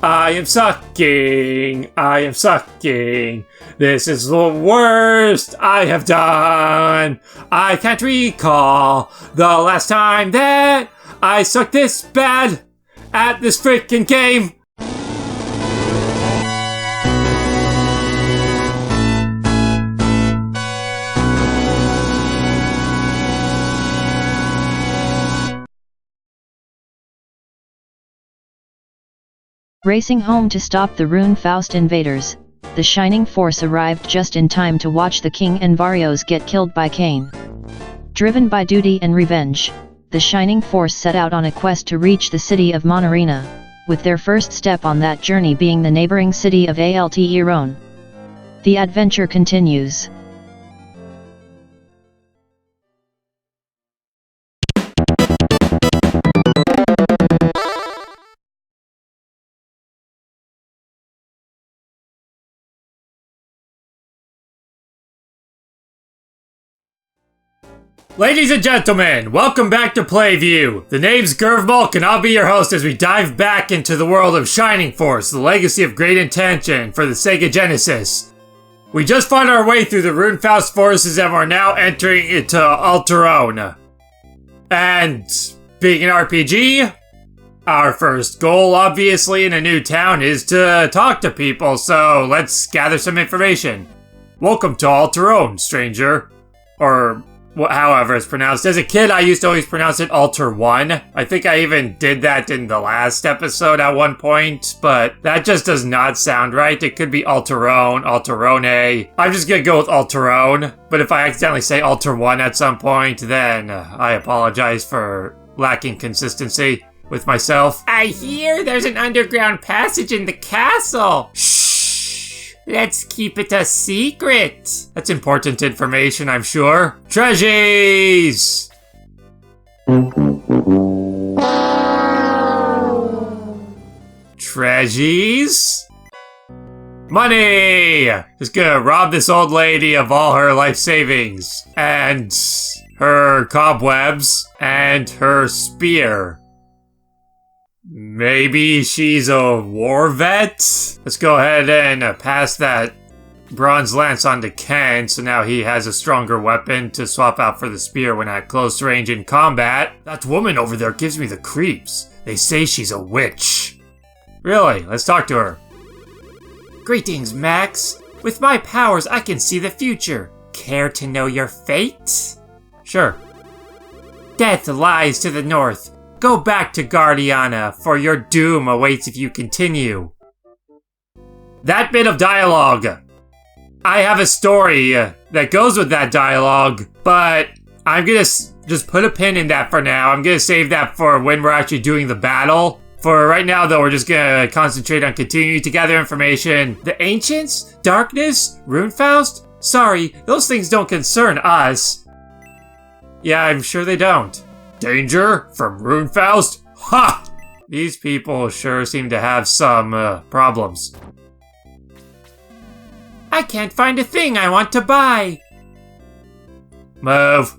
I am sucking. I am sucking. This is the worst I have done. I can't recall the last time that I sucked this bad at this freaking game. Racing home to stop the Runefaust invaders, the Shining Force arrived just in time to watch the King and Varios get killed by Kain. Driven by duty and revenge, the Shining Force set out on a quest to reach the city of Monarena, with their first step on that journey being the neighboring city of Alterone. The adventure continues. Ladies and gentlemen, welcome back to PlayView. The name's gurvmlk and I'll be your host as we dive back into the world of Shining Force, the legacy of great intention for the Sega Genesis. We just fought our way through the Runefaust forces and we're now entering into Alterone. And being an RPG, our first goal obviously in a new town is to talk to people, so let's gather some information. Welcome to Alterone, stranger. Or however it's pronounced. As a kid, I used to always pronounce it Alter1. I think I even did that in the last episode at one point, but that just does not sound right. It could be Alterone, Alterone. I'm just gonna go with Alterone, but if I accidentally say Alter1 at some point, then I apologize for lacking consistency with myself. I hear there's an underground passage in the castle. Shh! Let's keep it a secret. That's important information, I'm sure. Treasures! Treasures? Money! Just gonna rob this old lady of all her life savings. And her cobwebs. And her spear. Maybe she's a war vet? Let's go ahead and pass that bronze lance on to Ken, so now he has a stronger weapon to swap out for the spear when at close range in combat. That woman over there gives me the creeps. They say she's a witch. Really? Let's talk to her. Greetings, Max. With my powers, I can see the future. Care to know your fate? Sure. Death lies to the north. Go back to Guardiana, for your doom awaits if you continue. That bit of dialogue. I have a story that goes with that dialogue, but I'm gonna just put a pin in that for now. I'm gonna save that for when we're actually doing the battle. For right now, though, we're just gonna concentrate on continuing to gather information. The Ancients? Darkness? Runefaust? Sorry, those things don't concern us. Yeah, I'm sure they don't. Danger from Runefaust? Ha! These people sure seem to have some, problems. I can't find a thing I want to buy. Move.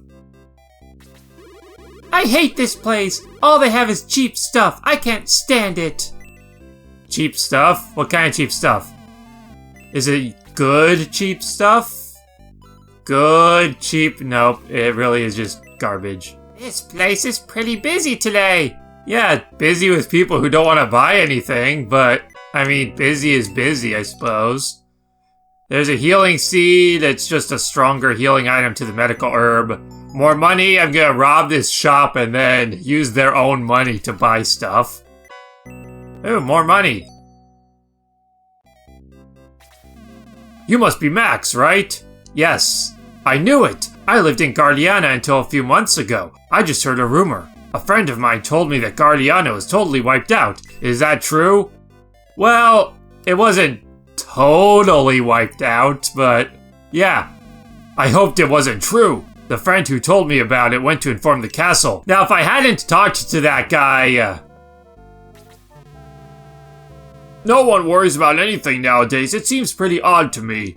I hate this place. All they have is cheap stuff. I can't stand it. Cheap stuff? What kind of cheap stuff? Is it good cheap stuff? Good cheap? Nope, it really is just garbage. This place is pretty busy today. Yeah, busy with people who don't want to buy anything, but, I mean, busy is busy, I suppose. There's a healing seed, it's just a stronger healing item to the medical herb. More money, I'm gonna rob this shop and then use their own money to buy stuff. Ooh, more money. You must be Max, right? Yes. I knew it! I lived in Guardiana until a few months ago. I just heard a rumor. A friend of mine told me that Guardiana was totally wiped out. Is that true? Well, it wasn't totally wiped out, but yeah. I hoped it wasn't true. The friend who told me about it went to inform the castle. Now, if I hadn't talked to that guy, no one worries about anything nowadays. It seems pretty odd to me.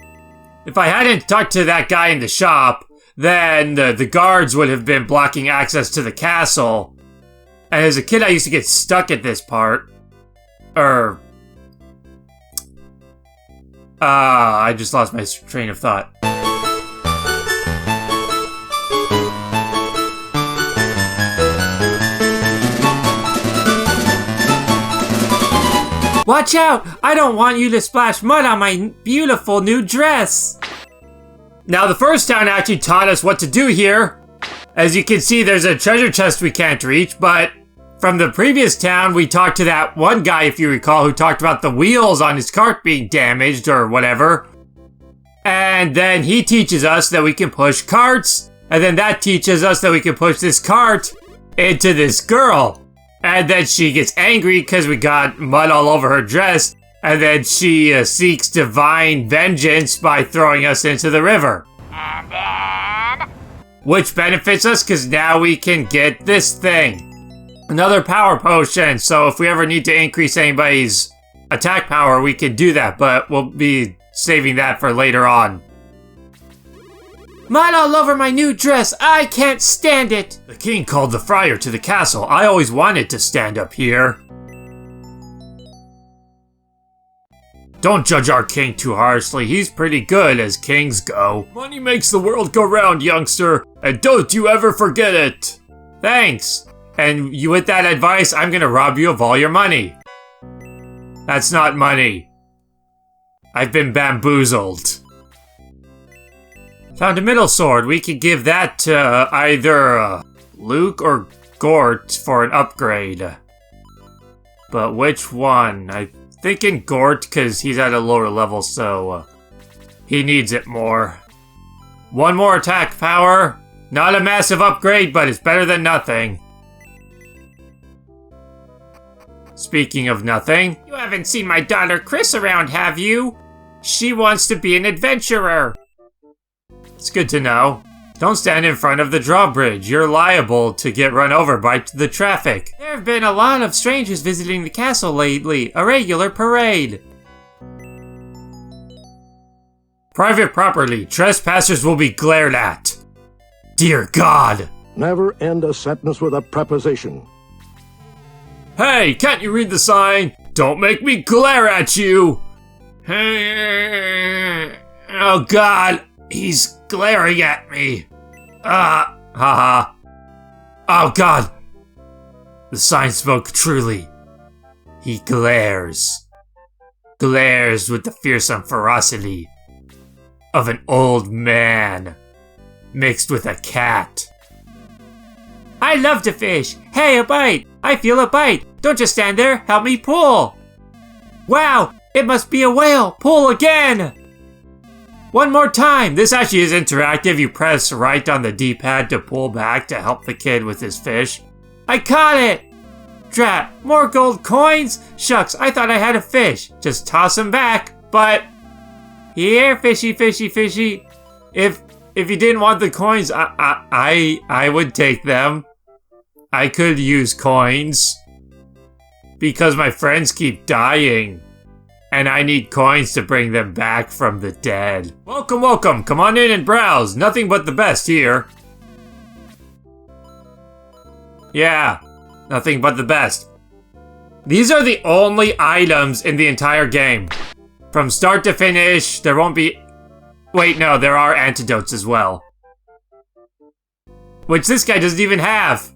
If I hadn't talked to that guy in the shop, then the guards would have been blocking access to the castle. And as a kid, I used to get stuck at this part. I just lost my train of thought. Watch out! I don't want you to splash mud on my beautiful new dress! Now, the first town actually taught us what to do here. As you can see, there's a treasure chest we can't reach, but from the previous town, we talked to that one guy, if you recall, who talked about the wheels on his cart being damaged or whatever. And then he teaches us that we can push carts, and then that teaches us that we can push this cart into this girl. And then she gets angry because we got mud all over her dress, and then she seeks divine vengeance by throwing us into the river. And then... Which benefits us because now we can get this thing. Another power potion, so if we ever need to increase anybody's attack power, we can do that, but we'll be saving that for later on. Mud all over my new dress. I can't stand it. The king called the friar to the castle. I always wanted to stand up here. Don't judge our king too harshly. He's pretty good as kings go. Money makes the world go round, youngster, and don't you ever forget it. Thanks. And you, with that advice, I'm gonna rob you of all your money. That's not money. I've been bamboozled. Found a middle sword. We could give that to either Luke or Gort for an upgrade. But which one? I'm thinking Gort because he's at a lower level, so he needs it more. One more attack power. Not a massive upgrade, but it's better than nothing. Speaking of nothing, you haven't seen my daughter Chris around, have you? She wants to be an adventurer. It's good to know. Don't stand in front of the drawbridge. You're liable to get run over by the traffic. There have been a lot of strangers visiting the castle lately. A regular parade. Private property. Trespassers will be glared at. Dear God. Never end a sentence with a preposition. Hey, can't you read the sign? Don't make me glare at you. Oh God. He's glaring at me. Haha. Oh God. The sign spoke truly. He glares. Glares with the fearsome ferocity of an old man mixed with a cat. I love to fish. Hey, a bite. I feel a bite. Don't just stand there. Help me pull. Wow, it must be a whale. Pull again. One more time! This actually is interactive. You press right on the D-pad to pull back to help the kid with his fish. I caught it! Drat, more gold coins? Shucks, I thought I had a fish. Just toss them back, but... Here, fishy, fishy, fishy. If you didn't want the coins, I would take them. I could use coins. Because my friends keep dying. And I need coins to bring them back from the dead. Welcome, welcome. Come on in and browse. Nothing but the best here. Yeah, nothing but the best. These are the only items in the entire game. From start to finish, there won't be... Wait, no, there are antidotes as well. Which this guy doesn't even have.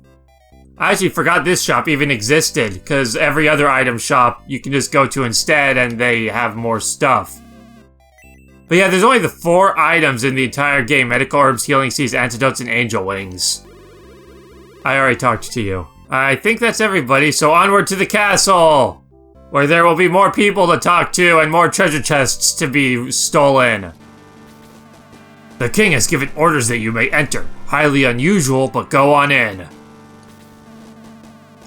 I actually forgot this shop even existed, because every other item shop you can just go to instead and they have more stuff. But yeah, there's only the 4 items in the entire game: medical herbs, healing seeds, antidotes, and angel wings. I already talked to you. I think that's everybody, so onward to the castle! Where there will be more people to talk to and more treasure chests to be stolen. The king has given orders that you may enter. Highly unusual, but go on in.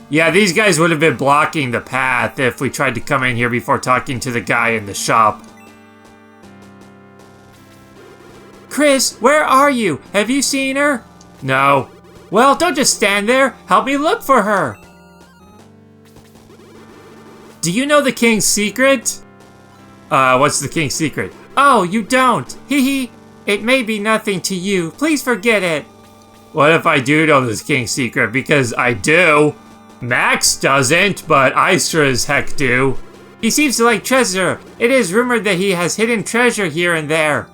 Yeah, these guys would have been blocking the path if we tried to come in here before talking to the guy in the shop. Chris, where are you? Have you seen her? No. Well, don't just stand there. Help me look for her. Do you know the king's secret? What's the king's secret? Oh, you don't. Hee hee. It may be nothing to you. Please forget it. What if I do know this king's secret? Because I do. Max doesn't, but Istra as heck do. He seems to like treasure. It is rumored that he has hidden treasure here and there.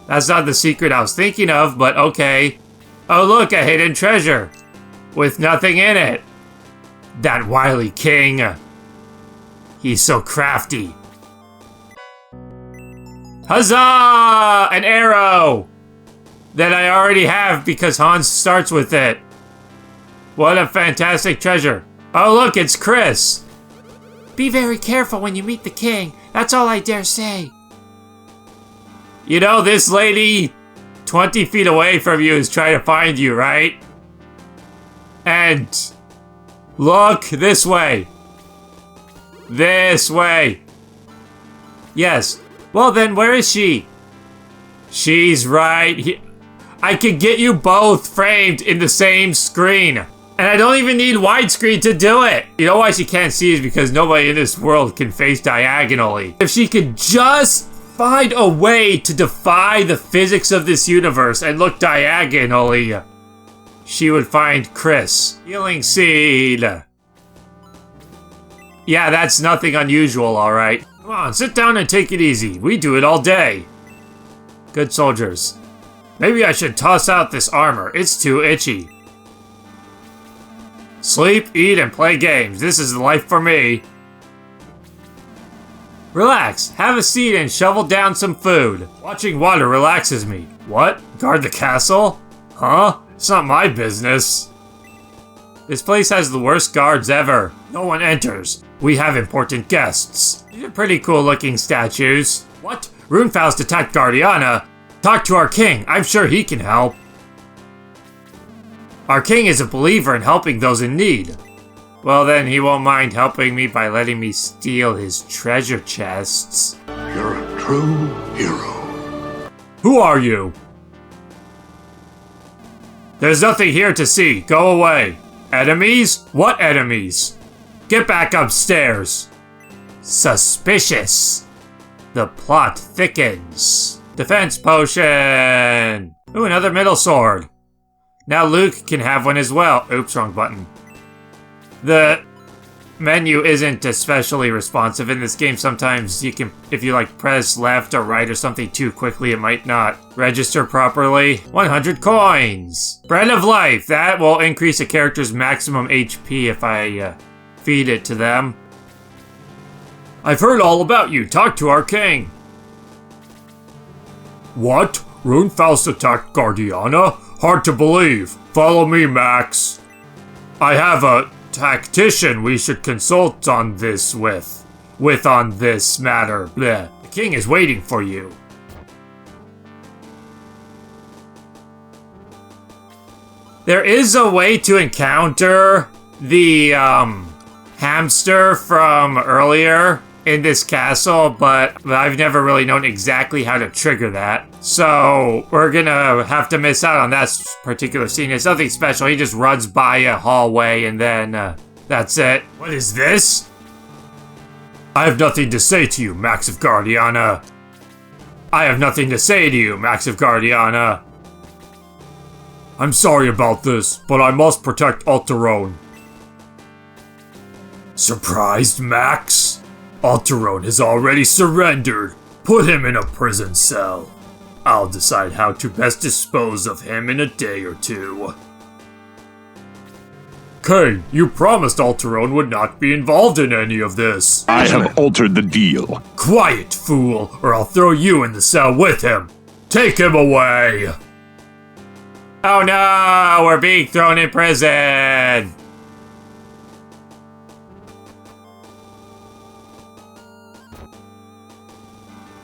That's not the secret I was thinking of, but okay. Oh look, a hidden treasure. With nothing in it. That wily king. He's so crafty. Huzzah! An arrow! That I already have because Hans starts with it. What a fantastic treasure. Oh look, it's Chris. Be very careful when you meet the king. That's all I dare say. You know, this lady 20 feet away from you is trying to find you, right? And look this way. This way. Yes. Well then, where is she? She's right here. I could get you both framed in the same screen. And I don't even need widescreen to do it. You know why she can't see is because nobody in this world can face diagonally. If she could just find a way to defy the physics of this universe and look diagonally, she would find Chris. Healing seed. Yeah, that's nothing unusual, alright. Come on, sit down and take it easy. We do it all day. Good soldiers. Maybe I should toss out this armor. It's too itchy. Sleep, eat, and play games. This is the life for me. Relax, have a seat and shovel down some food. Watching water relaxes me. What? Guard the castle? Huh? It's not my business. This place has the worst guards ever. No one enters. We have important guests. These are pretty cool looking statues. What? Runefaust attacked Guardiana? Talk to our king. I'm sure he can help. Our king is a believer in helping those in need. Well then, he won't mind helping me by letting me steal his treasure chests. You're a true hero. Who are you? There's nothing here to see. Go away. Enemies? What enemies? Get back upstairs. Suspicious. The plot thickens. Defense potion. Ooh, another middle sword. Now Luke can have one as well. Oops, wrong button. The menu isn't especially responsive in this game. Sometimes you can, if you like press left or right or something too quickly, it might not register properly. 100 coins. Bread of life. That will increase a character's maximum HP if I feed it to them. I've heard all about you. Talk to our king. What? Runefaust attacked Guardiana? Hard to believe. Follow me, Max. I have a tactician we should consult on this with on this matter. Bleh. The king is waiting for you. There is a way to encounter the hamster from earlier in this castle, but I've never really known exactly how to trigger that. So we're gonna have to miss out on that particular scene. It's nothing special. He just runs by a hallway and then that's it. What is this? I have nothing to say to you, Max of Guardiana. I have nothing to say to you, Max of Guardiana. I'm sorry about this, but I must protect Alterone. Surprised, Max? Alterone has already surrendered. Put him in a prison cell. I'll decide how to best dispose of him in a day or two. Kane, you promised Alterone would not be involved in any of this. I have altered the deal. Quiet, fool, or I'll throw you in the cell with him. Take him away. Oh no, we're being thrown in prison.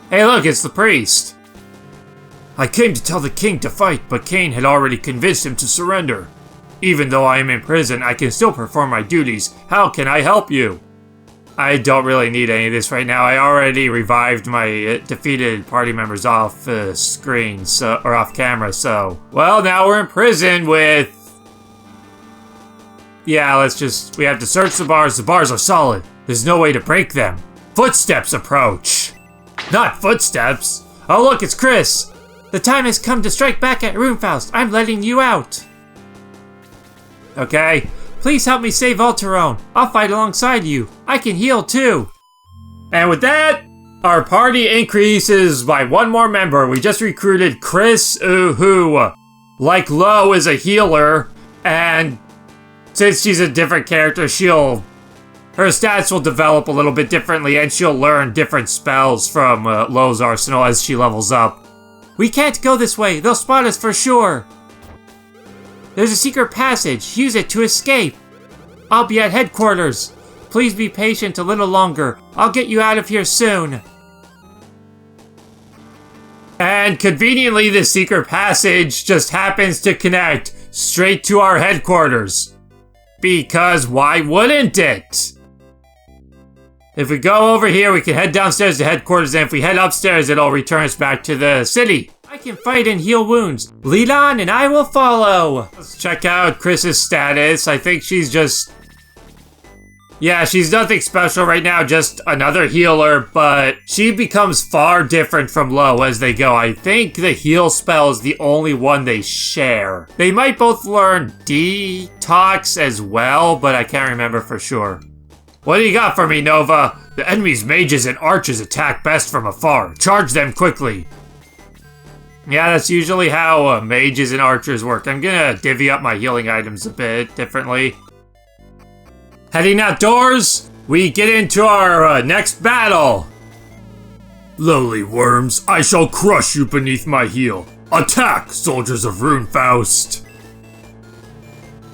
Hey look, it's the priest. I came to tell the king to fight, but Kane had already convinced him to surrender. Even though I am in prison, I can still perform my duties. How can I help you? I don't really need any of this right now. I already revived my defeated party members off screen, or off camera, so... Well, now we're in prison with... Yeah, we have to search the bars. The bars are solid. There's no way to break them. Footsteps approach. Not footsteps. Oh look, it's Chris. The time has come to strike back at Runefaust. I'm letting you out. Okay. Please help me save Alterone. I'll fight alongside you. I can heal too. And with that, our party increases by one more member. We just recruited Chris, who, like Lo, is a healer. And since she's a different character, her stats will develop a little bit differently, and she'll learn different spells from Lo's arsenal as she levels up. We can't go this way. They'll spot us for sure. There's a secret passage. Use it to escape. I'll be at headquarters. Please be patient a little longer. I'll get you out of here soon. And conveniently, the secret passage just happens to connect straight to our headquarters. Because why wouldn't it? If we go over here, we can head downstairs to headquarters, and if we head upstairs, it'll return us back to the city. I can fight and heal wounds. Lead on and I will follow. Let's check out Chris's status. I think she's just... yeah, she's nothing special right now, just another healer, but she becomes far different from Lo as they go. I think the heal spell is the only one they share. They might both learn Detox as well, but I can't remember for sure. What do you got for me, Nova? The enemy's mages and archers attack best from afar. Charge them quickly. Yeah, that's usually how mages and archers work. I'm gonna divvy up my healing items a bit differently. Heading outdoors, we get into our next battle. Lowly worms, I shall crush you beneath my heel. Attack, soldiers of Runefaust.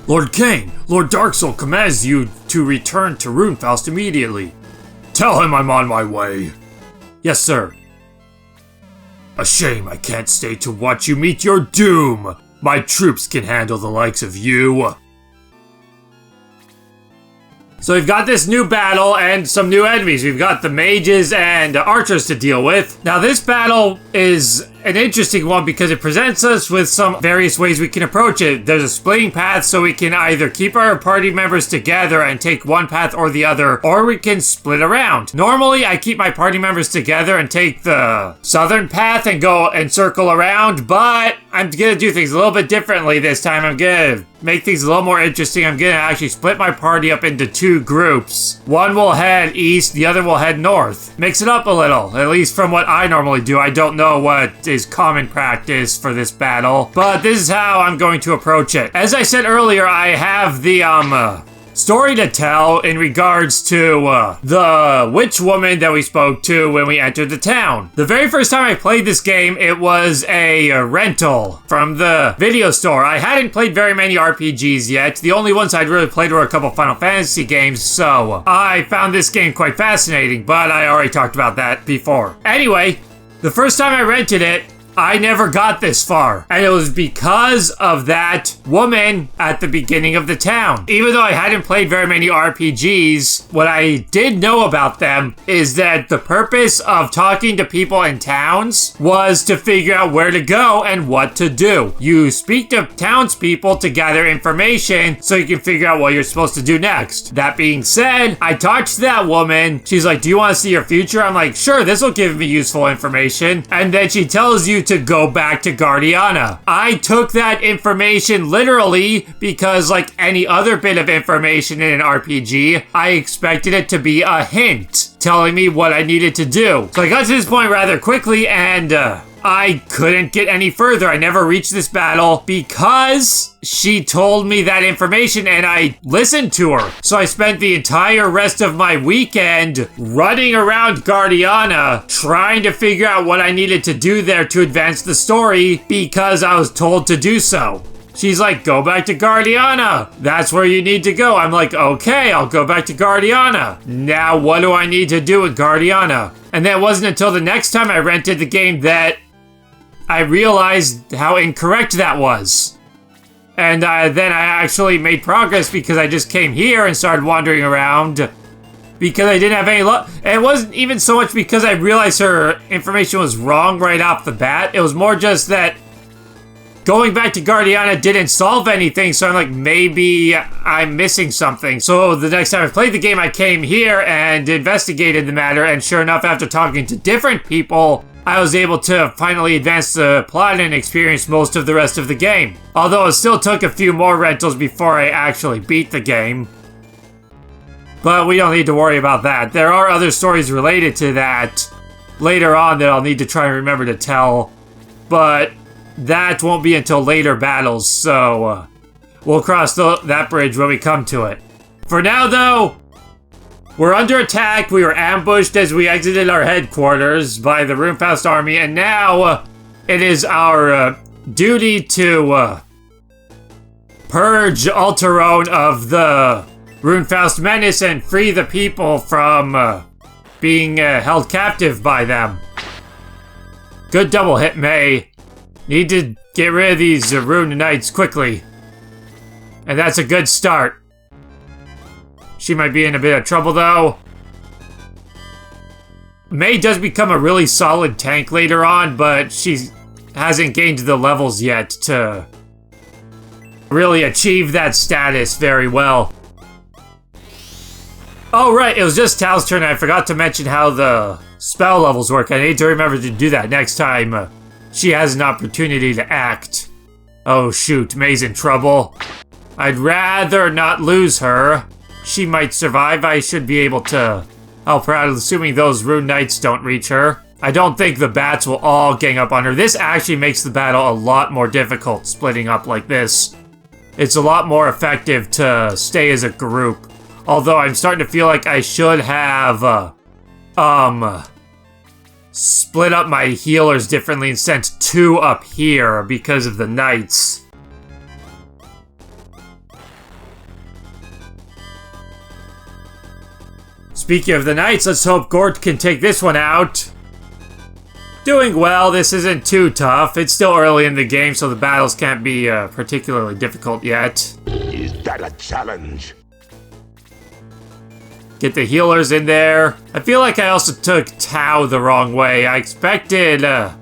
Lord Cain, Lord Darksoul commands you to return to Runefaust immediately. Tell him I'm on my way. Yes, sir. A shame I can't stay to watch you meet your doom. My troops can handle the likes of you. So we've got this new battle and some new enemies. We've got the mages and archers to deal with. Now this battle is an interesting one because it presents us with some various ways we can approach it. There's a splitting path, so we can either keep our party members together and take one path or the other, or we can split around. Normally, I keep my party members together and take the southern path and go and circle around, but I'm gonna do things a little bit differently this time. I'm gonna make things a little more interesting. I'm gonna actually split my party up into two groups. One will head east, the other will head north. Mix it up a little, at least from what I normally do. I don't know what is common practice for this battle, but this is how I'm going to approach it. As I said earlier, I have the story to tell in regards to the witch woman that we spoke to when we entered the town. The very first time I played this game, it was a rental from the video store. I hadn't played very many RPGs yet. The only ones I'd really played were a couple Final Fantasy games, so I found this game quite fascinating, but I already talked about that before. Anyway, the first time I rented it, I never got this far, and it was because of that woman at the beginning of the town. Even though I hadn't played very many RPGs, what I did know about them is that the purpose of talking to people in towns was to figure out where to go and what to do. You speak to townspeople to gather information so you can figure out what you're supposed to do next. That being said, I talked to that woman. She's like, do you want to see your future? I'm like, sure, this will give me useful information. And then she tells you to go back to Guardiana. I took that information literally because, like any other bit of information in an RPG, I expected it to be a hint telling me what I needed to do. So I got to this point rather quickly, and I couldn't get any further. I never reached this battle because she told me that information and I listened to her. So I spent the entire rest of my weekend running around Guardiana trying to figure out what I needed to do there to advance the story because I was told to do so. She's like, go back to Guardiana. That's where you need to go. I'm like, okay, I'll go back to Guardiana. Now what do I need to do with Guardiana? And that wasn't until the next time I rented the game that I realized how incorrect that was. And then I actually made progress because I just came here and started wandering around because I didn't have any luck. And it wasn't even so much because I realized her information was wrong right off the bat. It was more just that going back to Guardiana didn't solve anything, so I'm like, maybe I'm missing something. So the next time I played the game, I came here and investigated the matter, and sure enough, after talking to different people, I was able to finally advance the plot and experience most of the rest of the game. Although it still took a few more rentals before I actually beat the game. But we don't need to worry about that. There are other stories related to that later on that I'll need to try and remember to tell. But that won't be until later battles, so we'll cross that bridge when we come to it. For now, though, we're under attack. We were ambushed as we exited our headquarters by the Runefaust army, and now it is our duty to purge Alterone of the Runefaust menace and free the people from being held captive by them. Good double hit, May. Need to get rid of these Rune Knights quickly. And that's a good start. She might be in a bit of trouble, though. May does become a really solid tank later on, but she hasn't gained the levels yet to really achieve that status very well. Oh, right, it was just Tal's turn. I forgot to mention how the spell levels work. I need to remember to do that next time she has an opportunity to act. Oh, shoot, May's in trouble. I'd rather not lose her. She might survive. I should be able to help her out, assuming those Rune Knights don't reach her. I don't think the bats will all gang up on her. This actually makes the battle a lot more difficult, splitting up like this. It's a lot more effective to stay as a group. Although I'm starting to feel like I should have, split up my healers differently and sent 2 up here because of the knights. Speaking of the knights, let's hope Gort can take this one out. Doing well, this isn't too tough. It's still early in the game, so the battles can't be particularly difficult yet. Is that a challenge? Get the healers in there. I feel like I also took Tao the wrong way. I expected I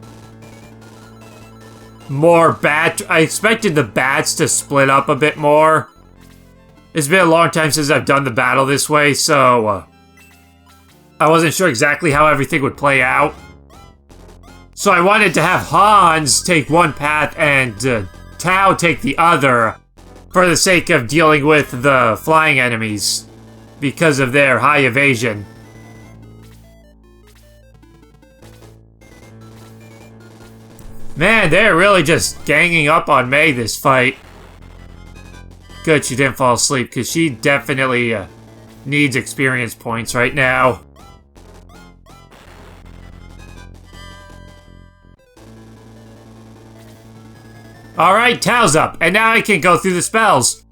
expected the bats to split up a bit more. It's been a long time since I've done the battle this way, so I wasn't sure exactly how everything would play out. So I wanted to have Hans take one path and Tao take the other for the sake of dealing with the flying enemies because of their high evasion. Man, they're really just ganging up on May this fight. Good she didn't fall asleep, because she definitely needs experience points right now. Alright, Tao's up, and now I can go through the spells.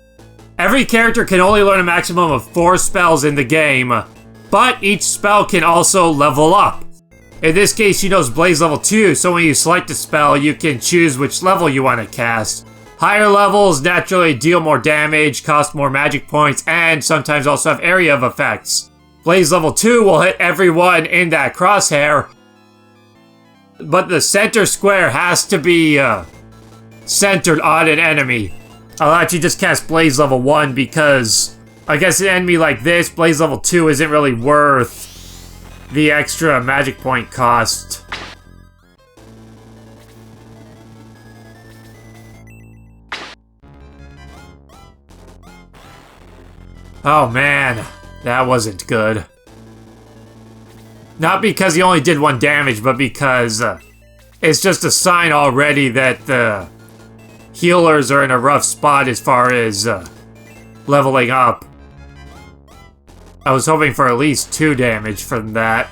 Every character can only learn a maximum of 4 spells in the game, but each spell can also level up. In this case, she knows Blaze level 2, so when you select a spell, you can choose which level you want to cast. Higher levels naturally deal more damage, cost more magic points, and sometimes also have area of effects. Blaze level 2 will hit everyone in that crosshair, but the center square has to be centered on an enemy. I'll actually just cast Blaze level 1 because I guess an enemy like this, Blaze level 2 isn't really worth the extra magic point cost. Oh man, that wasn't good. Not because he only did 1 damage, but because it's just a sign already that the healers are in a rough spot as far as leveling up. I was hoping for at least 2 damage from that.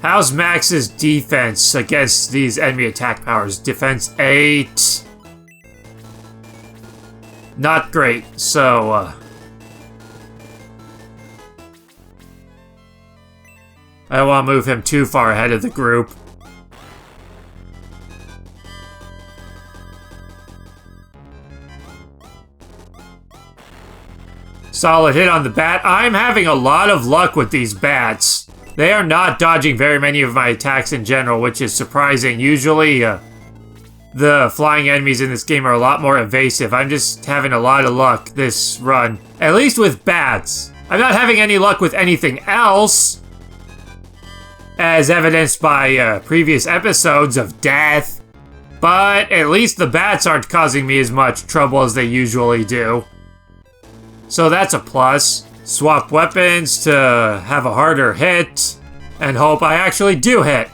How's Max's defense against these enemy attack powers? Defense 8. Not great, so I don't want to move him too far ahead of the group. Solid hit on the bat. I'm having a lot of luck with these bats. They are not dodging very many of my attacks in general, which is surprising. Usually, the flying enemies in this game are a lot more evasive. I'm just having a lot of luck this run. At least with bats. I'm not having any luck with anything else, as evidenced by previous episodes of death. But at least the bats aren't causing me as much trouble as they usually do. So that's a plus. swap weapons to have a harder hit, and hope I actually do hit.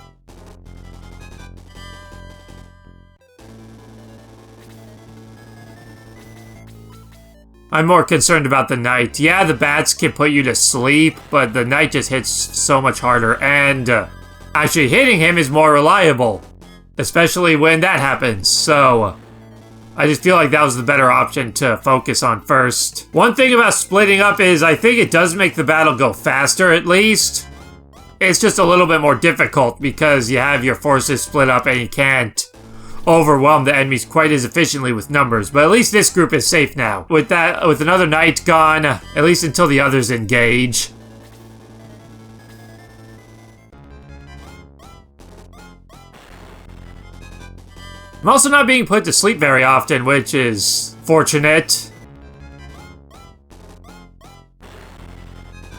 I'm more concerned about the knight. Yeah, the bats can put you to sleep, but the knight just hits so much harder, and actually hitting him is more reliable, especially when that happens, so I just feel like that was the better option to focus on first. One thing about splitting up is I think it does make the battle go faster, at least. It's just a little bit more difficult because you have your forces split up and you can't overwhelm the enemies quite as efficiently with numbers, but at least this group is safe now. With another knight gone, at least until the others engage. I'm also not being put to sleep very often, which is fortunate.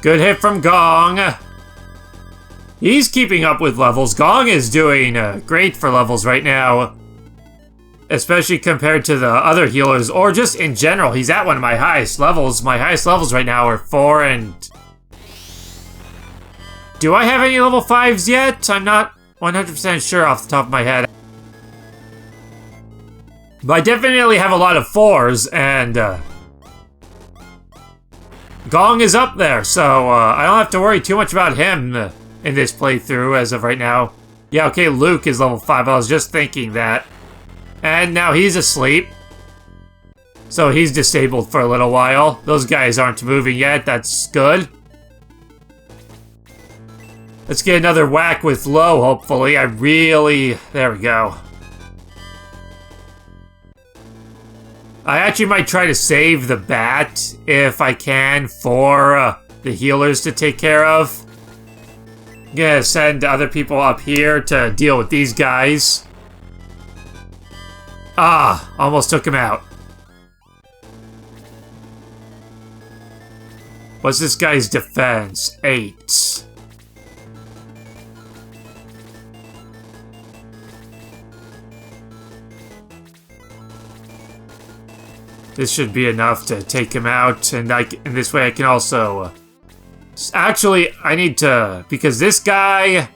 Good hit from Gong. He's keeping up with levels. Gong is doing great for levels right now, especially compared to the other healers, or just in general. He's at one of my highest levels. My highest levels right now are 4 and... Do I have any level 5s yet? I'm not 100% sure off the top of my head. But I definitely have a lot of 4s, and Gong is up there, so I don't have to worry too much about him in this playthrough as of right now. Yeah, okay, Luke is level 5. I was just thinking that. And now he's asleep. So he's disabled for a little while. Those guys aren't moving yet. That's good. Let's get another whack with Lo, hopefully. There we go. I actually might try to save the bat if I can for the healers to take care of. I'm gonna send other people up here to deal with these guys. Ah, almost took him out. What's this guy's defense? 8. This should be enough to take him out, and in this way I can also... Actually, I need to... Because this guy...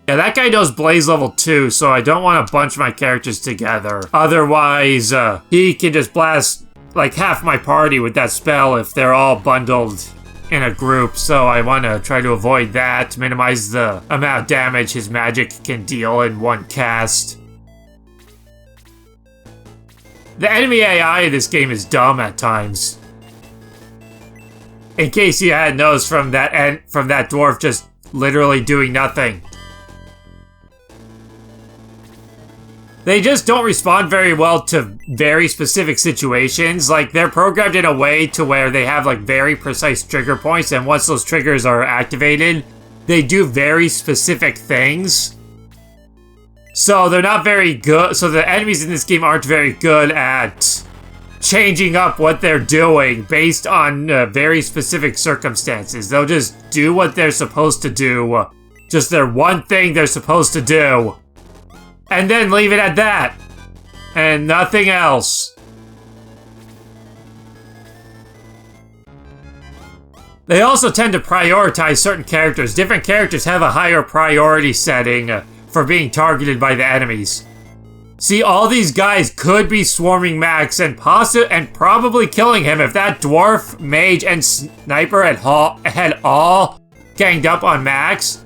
Yeah, that guy knows Blaze level 2, so I don't want to bunch my characters together. Otherwise, he can just blast like half my party with that spell if they're all bundled in a group, so I want to try to avoid that, minimize the amount of damage his magic can deal in one cast. The enemy AI in this game is dumb at times. In case you hadn't noticed from that dwarf just literally doing nothing. They just don't respond very well to very specific situations. Like, they're programmed in a way to where they have, like, very precise trigger points, and once those triggers are activated, they do very specific things. So they're not very good. So the enemies in this game aren't very good at changing up what they're doing based on very specific circumstances. They'll just do what they're supposed to do. Just their one thing they're supposed to do. And then leave it at that. And nothing else. They also tend to prioritize certain characters. Different characters have a higher priority setting for being targeted by the enemies. See, all these guys could be swarming Max and probably killing him if that dwarf, mage, and sniper had all ganged up on Max.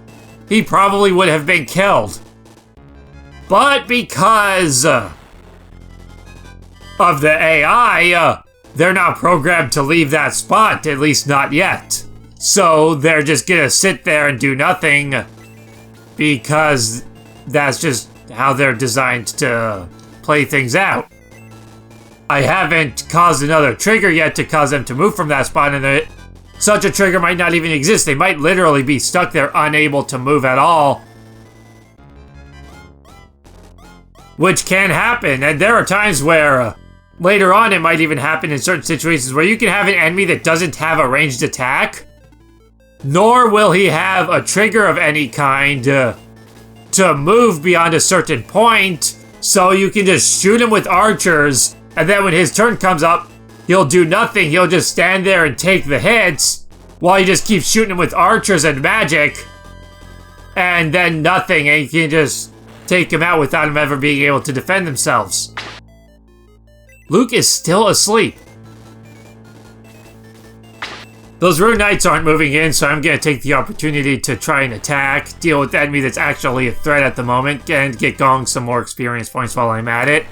He probably would have been killed. But because of the AI, they're not programmed to leave that spot, at least not yet. So they're just gonna sit there and do nothing because that's just how they're designed to play things out. I haven't caused another trigger yet to cause them to move from that spot, and such a trigger might not even exist. They might literally be stuck there unable to move at all. Which can happen, and there are times where later on it might even happen in certain situations where you can have an enemy that doesn't have a ranged attack, nor will he have a trigger of any kind to move beyond a certain point, so you can just shoot him with archers, and then when his turn comes up, he'll do nothing. He'll just stand there and take the hits, while you just keep shooting him with archers and magic, and then nothing, and you can just take him out without him ever being able to defend themselves. Luke is still asleep. Those Rune Knights aren't moving in, so I'm going to take the opportunity to try and attack, deal with the enemy that's actually a threat at the moment, and get Gong some more experience points while I'm at it.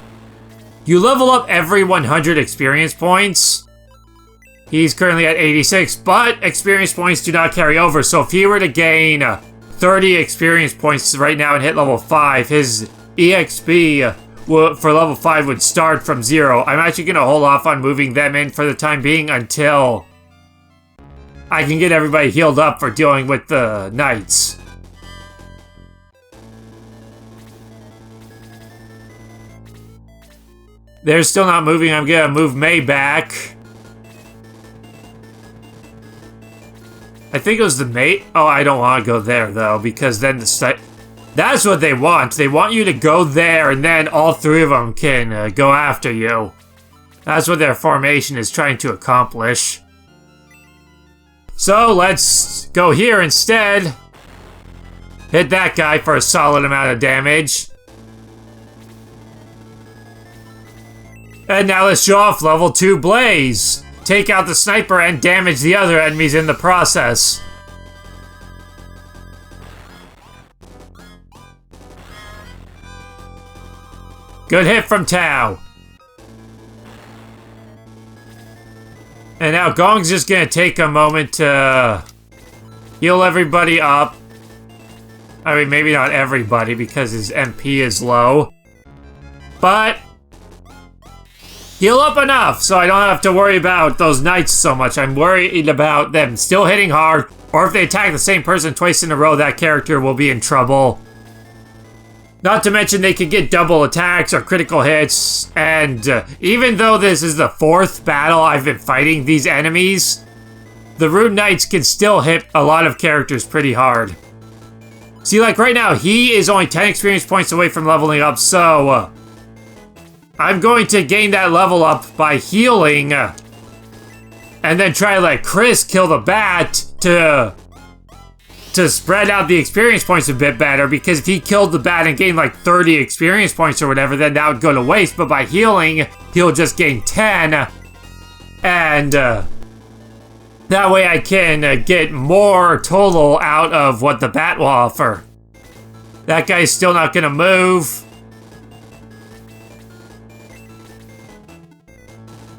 You level up every 100 experience points. He's currently at 86, but experience points do not carry over, so if he were to gain 30 experience points right now and hit level 5, his EXP for level 5 would start from 0. I'm actually going to hold off on moving them in for the time being until I can get everybody healed up for dealing with the knights. They're still not moving. I'm going to move May back. I think it was the mate. Oh, I don't want to go there, though, because then that's what they want. They want you to go there, and then all three of them can go after you. That's what their formation is trying to accomplish. So, let's go here instead. Hit that guy for a solid amount of damage. And now let's show off level 2 Blaze. Take out the sniper and damage the other enemies in the process. Good hit from Tao. And now Gong's just gonna take a moment to heal everybody up. I mean, maybe not everybody because his MP is low. But heal up enough so I don't have to worry about those knights so much. I'm worried about them still hitting hard, or if they attack the same person twice in a row, that character will be in trouble. Not to mention they could get double attacks or critical hits, and even though this is the 4th battle I've been fighting these enemies, the Rune Knights can still hit a lot of characters pretty hard. See, like right now, he is only 10 experience points away from leveling up, so I'm going to gain that level up by healing, and then try to let Chris kill the bat to spread out the experience points a bit better, because if he killed the bat and gained like 30 experience points or whatever, then that would go to waste, but by healing, he'll just gain 10, and that way I can get more total out of what the bat will offer. That guy's still not gonna move.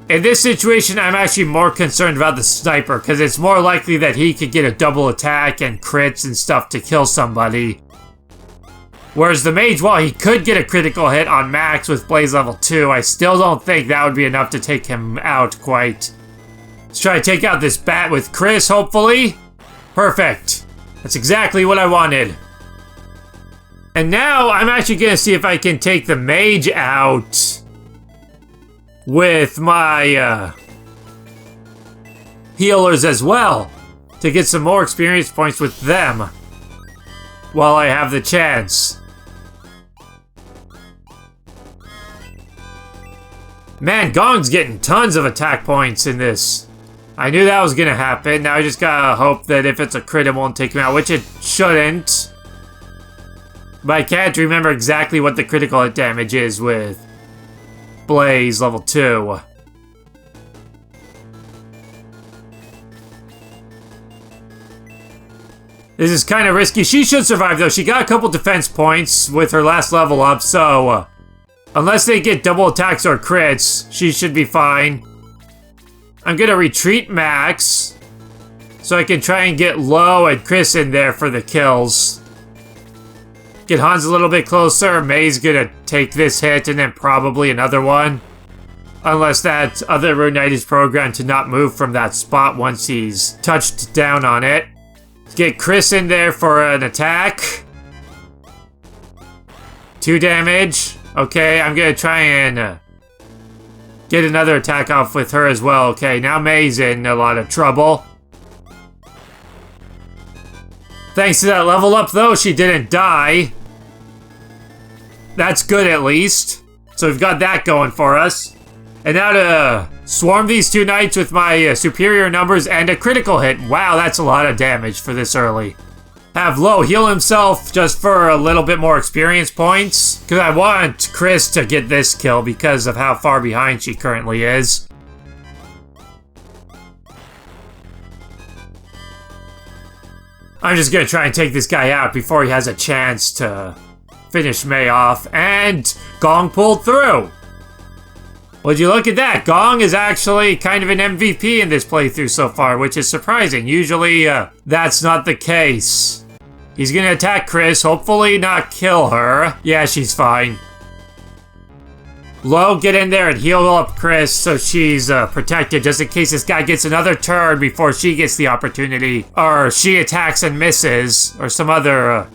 In this situation, I'm actually more concerned about the sniper, because it's more likely that he could get a double attack and crits and stuff to kill somebody. Whereas the mage, while he could get a critical hit on max with Blaze level 2, I still don't think that would be enough to take him out quite. Let's try to take out this bat with Chris, hopefully. Perfect. That's exactly what I wanted. And now, I'm actually going to see if I can take the mage out with my healers as well, to get some more experience points with them while I have the chance. Man, Gong's getting tons of attack points in this. I knew that was gonna happen. Now I just gotta hope that if it's a crit it won't take him out, which it shouldn't. But I can't remember exactly what the critical hit damage is with Blaze level 2. This is kind of risky. She should survive though. She got a couple defense points with her last level up, so unless they get double attacks or crits, she should be fine. I'm gonna retreat Max so I can try and get Lo and Chris in there for the kills. Get Hans a little bit closer. May's gonna take this hit and then probably another one. Unless that other Rune Knight is programmed to not move from that spot once he's touched down on it. Get Chris in there for an attack. 2 damage. Okay, I'm gonna try and get another attack off with her as well. Okay, now May's in a lot of trouble. Thanks to that level up, though, she didn't die. That's good, at least. So we've got that going for us. And now to swarm these two knights with my superior numbers and a critical hit. Wow, that's a lot of damage for this early. Have Lo heal himself just for a little bit more experience points. Because I want Chris to get this kill because of how far behind she currently is. I'm just gonna try and take this guy out before he has a chance to finish Mei off. And Gong pulled through. Would you look at that? Gong is actually kind of an MVP in this playthrough so far, which is surprising. Usually, that's not the case. He's gonna attack Chris, hopefully not kill her. Yeah, she's fine. Lo, get in there and heal up Chris so she's protected just in case this guy gets another turn before she gets the opportunity. Or she attacks and misses, or some other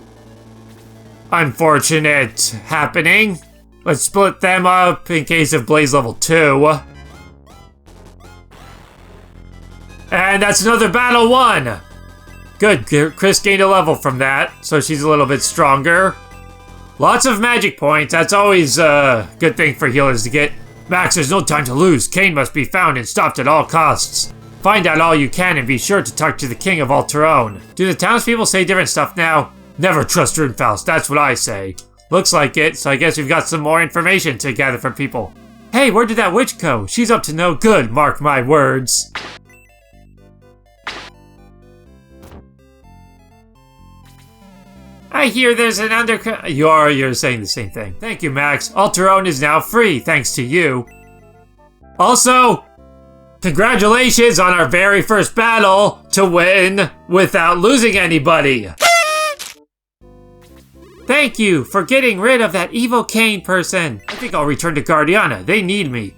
unfortunate happening. Let's split them up in case of Blaze level 2. And that's another battle won! Good, Chris gained a level from that, so she's a little bit stronger. Lots of magic points, that's always a good thing for healers to get. Max, there's no time to lose. Cain must be found and stopped at all costs. Find out all you can and be sure to talk to the king of Alterone. Do the townspeople say different stuff now? Never trust Runefaust, that's what I say. Looks like it, so I guess we've got some more information to gather from people. Hey, where did that witch go? She's up to no good, mark my words. I hear there's an undercurrent. You're saying the same thing. Thank you, Max. Alterone is now free, thanks to you. Also, congratulations on our very first battle to win without losing anybody. Thank you for getting rid of that evil Cain person. I think I'll return to Guardiana. They need me.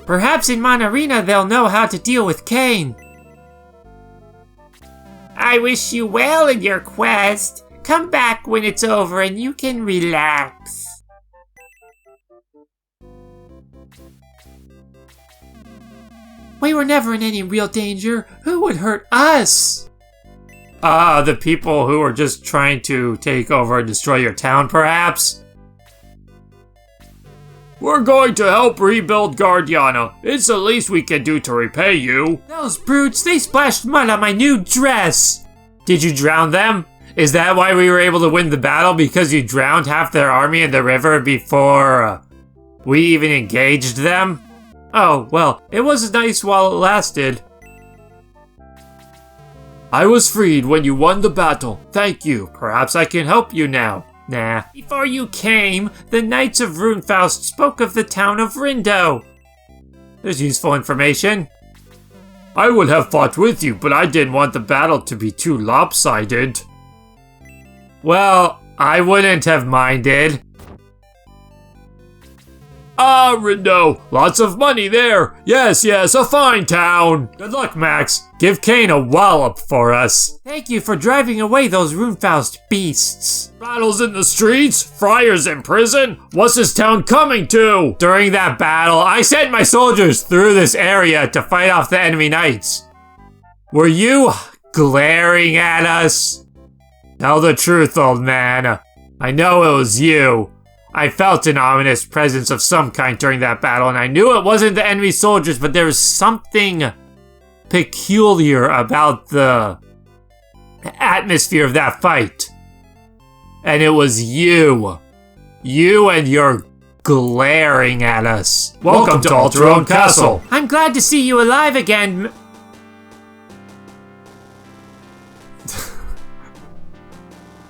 Perhaps in Monarena they'll know how to deal with Cain. I wish you well in your quest. Come back when it's over and you can relax. We were never in any real danger. Who would hurt us? The people who are just trying to take over and destroy your town, perhaps? We're going to help rebuild Guardiana. It's the least we can do to repay you. Those brutes, they splashed mud on my new dress. Did you drown them? Is that why we were able to win the battle? Because you drowned half their army in the river before we even engaged them? Oh, well, it was nice while it lasted. I was freed when you won the battle. Thank you. Perhaps I can help you now. Nah. Before you came, the Knights of Runefaust spoke of the town of Rindo. There's useful information. I would have fought with you, but I didn't want the battle to be too lopsided. Well, I wouldn't have minded. Ah, Rindo, lots of money there. Yes, a fine town. Good luck, Max. Give Cain a wallop for us. Thank you for driving away those Runefaust beasts. Battles in the streets? Friars in prison? What's this town coming to? During that battle, I sent my soldiers through this area to fight off the enemy knights. Were you glaring at us? Tell the truth, old man. I know it was you. I felt an ominous presence of some kind during that battle, and I knew it wasn't the enemy soldiers, but there was something peculiar about the atmosphere of that fight. And it was you. You and your glaring at us. Welcome to Alterone Castle. I'm glad to see you alive again.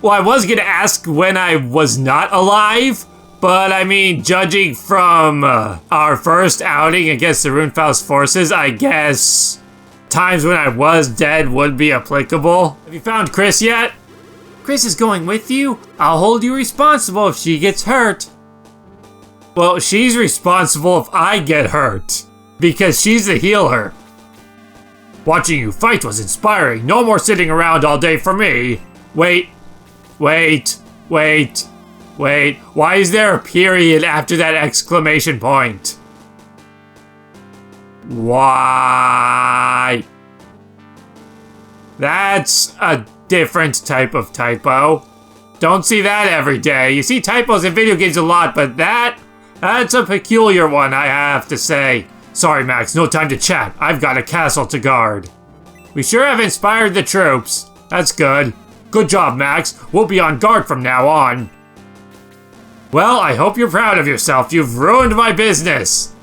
Well, I was gonna ask when I was not alive. But, I mean, judging from our first outing against the Runefaust forces, I guess times when I was dead would be applicable. Have you found Chris yet? Chris is going with you? I'll hold you responsible if she gets hurt. Well, she's responsible if I get hurt, because she's the healer. Watching you fight was inspiring. No more sitting around all day for me. Wait. Why is there a period after that exclamation point? Why? That's a different type of typo. Don't see that every day. You see typos in video games a lot, but that That's a peculiar one, I have to say. Sorry, Max, no time to chat. I've got a castle to guard. We sure have inspired the troops. That's good. Good job, Max. We'll be on guard from now on. Well, I hope you're proud of yourself. You've ruined my business.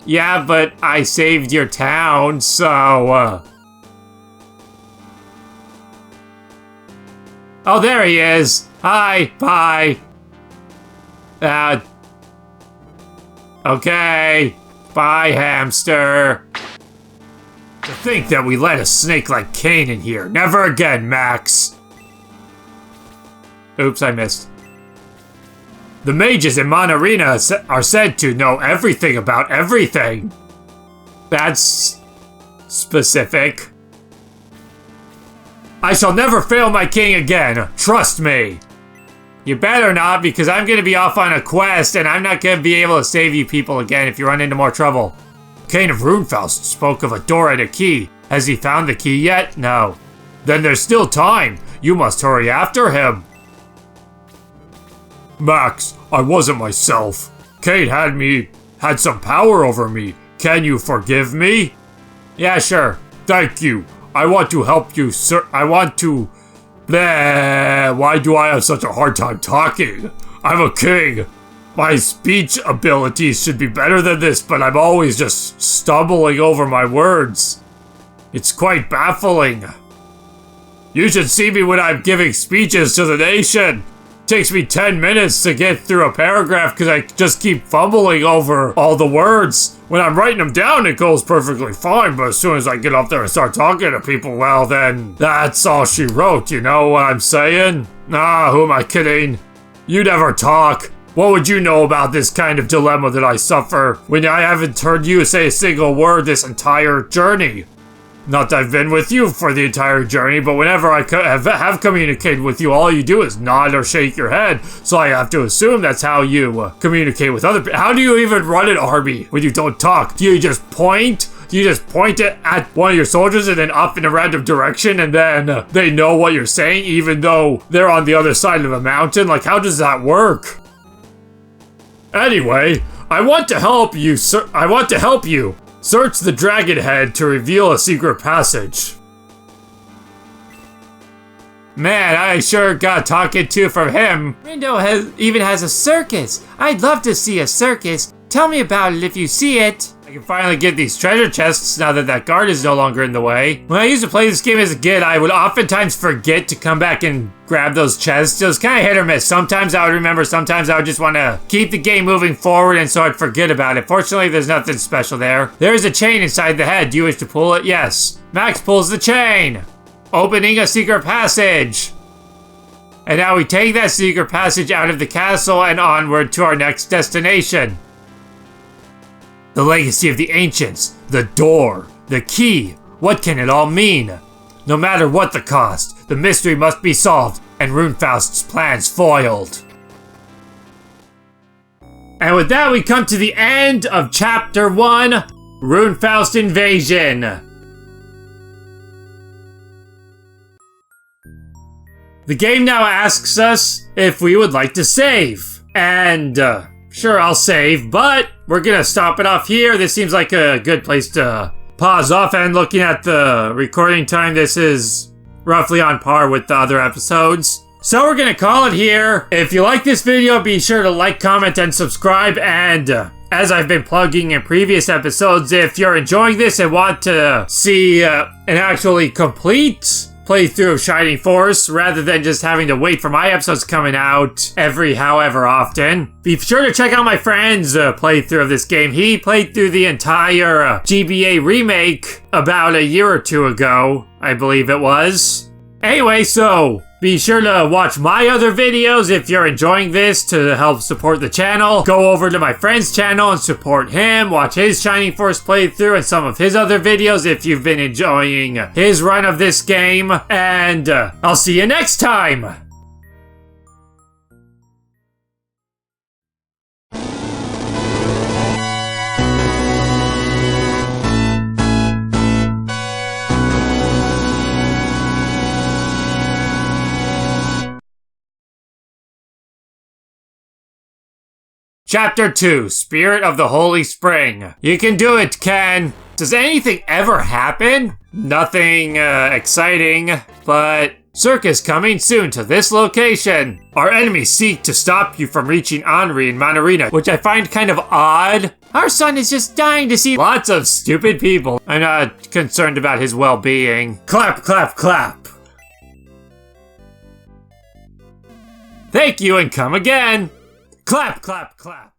Yeah, but I saved your town, so, Oh, there he is. Hi, bye. Okay. Bye, hamster. To think that we let a snake like Cain in here. Never again, Max. Oops, I missed. The mages in Mon Arena are said to know everything about everything. That's specific. I shall never fail my king again. Trust me. You better not, because I'm going to be off on a quest, and I'm not going to be able to save you people again if you run into more trouble. Cain of Runefaust spoke of a door and a key. Has he found the key yet? No. Then there's still time. You must hurry after him. Max, I wasn't myself. Cain had some power over me. Can you forgive me? Yeah, sure. Thank you. I want to help you, sir. I want to... Bleh, why do I have such a hard time talking? I'm a king. My speech abilities should be better than this, but I'm always just stumbling over my words. It's quite baffling. You should see me when I'm giving speeches to the nation. It takes me 10 minutes to get through a paragraph because I just keep fumbling over all the words. When I'm writing them down, it goes perfectly fine, but as soon as I get up there and start talking to people, well then, that's all she wrote, you know what I'm saying? Ah, who am I kidding? You never talk. What would you know about this kind of dilemma that I suffer when I haven't heard you say a single word this entire journey? Not that I've been with you for the entire journey, but whenever I have communicated with you, all you do is nod or shake your head. So I have to assume that's how you communicate with other people. How do you even run an army when you don't talk? Do you just point? Do you just point it at one of your soldiers and then up in a random direction and then they know what you're saying even though they're on the other side of a mountain? Like, how does that work? Anyway, I want to help you, sir. I want to help you. Search the dragon head to reveal a secret passage. Man, I sure got talking to from him. Rindo even has a circus. I'd love to see a circus. Tell me about it if you see it. I can finally get these treasure chests now that that guard is no longer in the way. When I used to play this game as a kid, I would oftentimes forget to come back and grab those chests. It was kind of hit or miss. Sometimes I would remember, sometimes I would just want to keep the game moving forward, and so I'd forget about it. Fortunately, there's nothing special there. There's a chain inside the head. Do you wish to pull it? Yes. Max pulls the chain, opening a secret passage. And now we take that secret passage out of the castle and onward to our next destination. The legacy of the ancients, the door, the key. What can it all mean? No matter what the cost, the mystery must be solved and Runefaust's plans foiled. And with that, we come to the end of Chapter 1, Runefaust Invasion. The game now asks us if we would like to save. And, sure, I'll save, but we're gonna stop it off here. This seems like a good place to pause off, and looking at the recording time, this is roughly on par with the other episodes. So we're gonna call it here. If you like this video, be sure to like, comment, and subscribe, and as I've been plugging in previous episodes, if you're enjoying this and want to see an actually complete playthrough of Shining Force rather than just having to wait for my episodes coming out every however often, be sure to check out my friend's playthrough of this game. He played through the entire GBA remake about a year or two ago, I believe it was. Anyway, so be sure to watch my other videos if you're enjoying this to help support the channel. Go over to my friend's channel and support him. Watch his Shining Force playthrough and some of his other videos if you've been enjoying his run of this game. And I'll see you next time! Chapter 2, Spirit of the Holy Spring. You can do it, Ken. Does anything ever happen? Nothing, exciting, but circus coming soon to this location. Our enemies seek to stop you from reaching Henri and Manarina, which I find kind of odd. Our son is just dying to see lots of stupid people. I'm not concerned about his well-being. Clap, clap, clap. Thank you and come again. Clap, clap, clap.